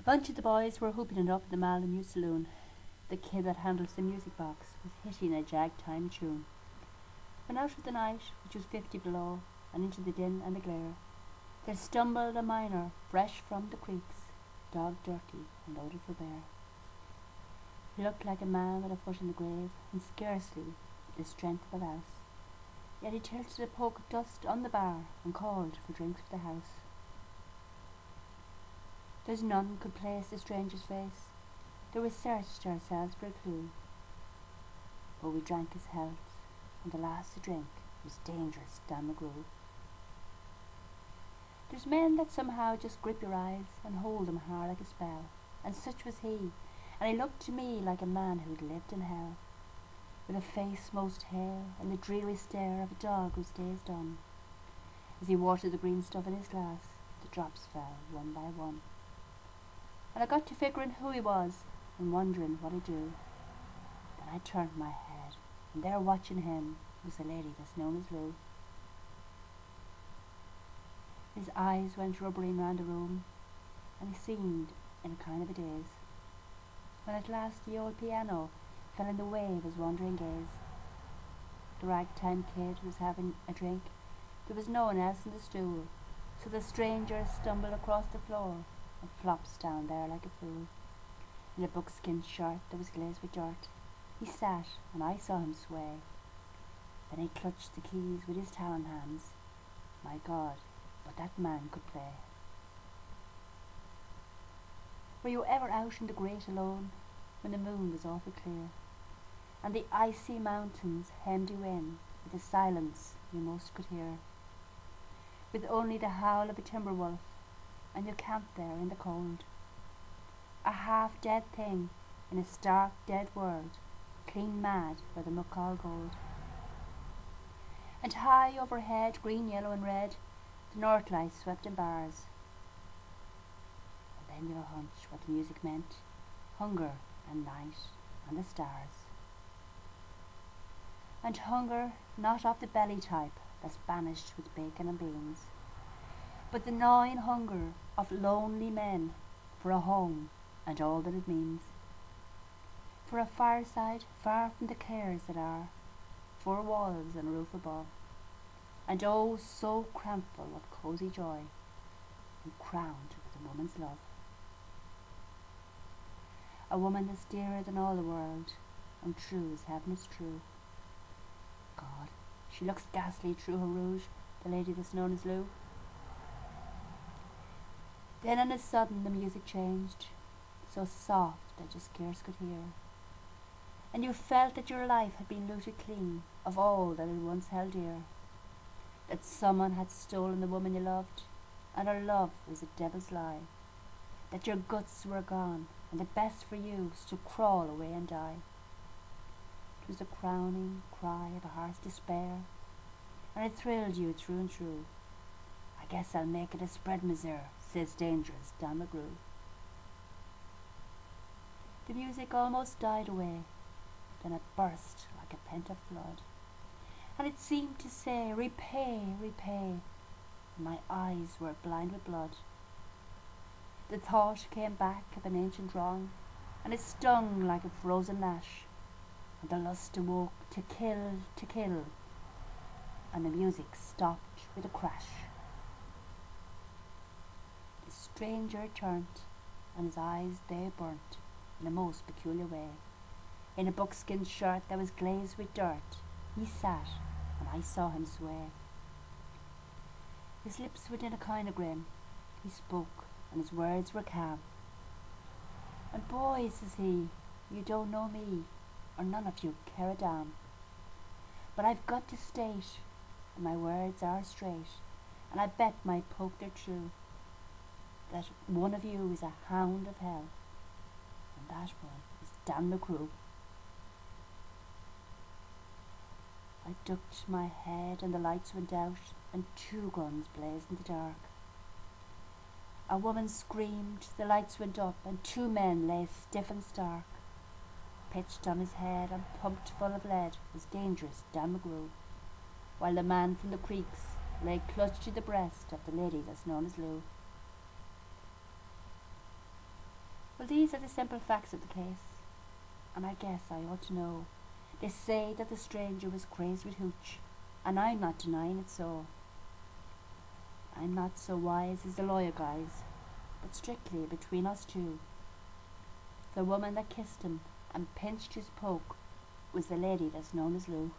bunch of the boys were hooping it up in the Malin saloon. The kid that handles the music box was hitting a jag-time tune. When out of the night, which was 50 below, and into the din and the glare, there stumbled a miner fresh from the creeks, dog dirty and loaded for bear. He looked like a man with a foot in the grave, and scarcely the strength of a louse. Yet he tilted a poke of dust on the bar and called for drinks for the house. There's none could place the stranger's face, though we searched ourselves for a clue. But we drank his health, and the last to drink was dangerous Dan McGrew. There's men that somehow just grip your eyes and hold them hard like a spell, and such was he, and he looked to me like a man who'd lived in hell, with a face most hale and the dreary stare of a dog whose day is done. As he watered the green stuff in his glass, the drops fell one by one. And I got to figuring who he was and wondering what he'd do. Then I turned my head, and there watching him was the lady that's known as Lou. His eyes went rubbering round the room, and he seemed in a kind of a daze, when at last the old piano fell in the way of his wandering gaze. The ragtime kid was having a drink. There was no one else in the stool, so the stranger stumbled across the floor and flops down there like a fool. In a buckskin shirt that was glazed with dirt, he sat, and I saw him sway. Then he clutched the keys with his talon hands. My God, but that man could play. Were you ever out in the great alone, when the moon was awful clear, and the icy mountains hemmed you in with a silence you most could hear, with only the howl of a timber wolf, and you camped there in the cold, a half-dead thing in a stark dead world, clean mad by the muck all gold. And high overhead, green, yellow and red, the north lights swept in bars. And then you'll hunch what the music meant, hunger and night and the stars. And hunger not of the belly type that's banished with bacon and beans, but the gnawing hunger of lonely men for a home and all that it means, for a fireside far from the cares that are, four walls and a roof above, and oh so crampful of cosy joy, and crowned with a woman's love. A woman that's dearer than all the world, and true as heaven is true. God, she looks ghastly through her rouge, the lady that's known as Lou. Then on a sudden the music changed, so soft that you scarce could hear, and you felt that your life had been looted clean of all that it once held dear, that someone had stolen the woman you loved, and her love was a devil's lie, that your guts were gone, and the best for you was to crawl away and die. It was the crowning cry of a heart's despair, and it thrilled you through and through. I guess I'll make it a spread misere, says dangerous Dan McGrew. The music almost died away, then it burst like a pent-up flood, and it seemed to say, repay, repay, and my eyes were blind with blood. The thought came back of an ancient wrong, and it stung like a frozen lash, and the lust awoke to kill, and the music stopped with a crash. The stranger turned, and his eyes they burnt in a most peculiar way. In a buckskin shirt that was glazed with dirt, he sat, and I saw him sway. His lips were in a kind of grin. He spoke, and his words were calm. And boy, says he, you don't know me, or none of you care a damn. But I've got to state, and my words are straight, and I bet my poke they're true, that one of you is a hound of hell, and that one is Dan McGrew. I ducked my head and the lights went out, and two guns blazed in the dark. A woman screamed, the lights went up, and two men lay stiff and stark. Pitched on his head and pumped full of lead was dangerous Dan McGrew, while the man from the creeks lay clutched to the breast of the lady that's known as Lou. Well, these are the simple facts of the case, and I guess I ought to know. They say that the stranger was crazed with hooch, and I'm not denying it so. I'm not so wise as the lawyer guys, but strictly between us two, the woman that kissed him and pinched his poke was the lady that's known as Lou.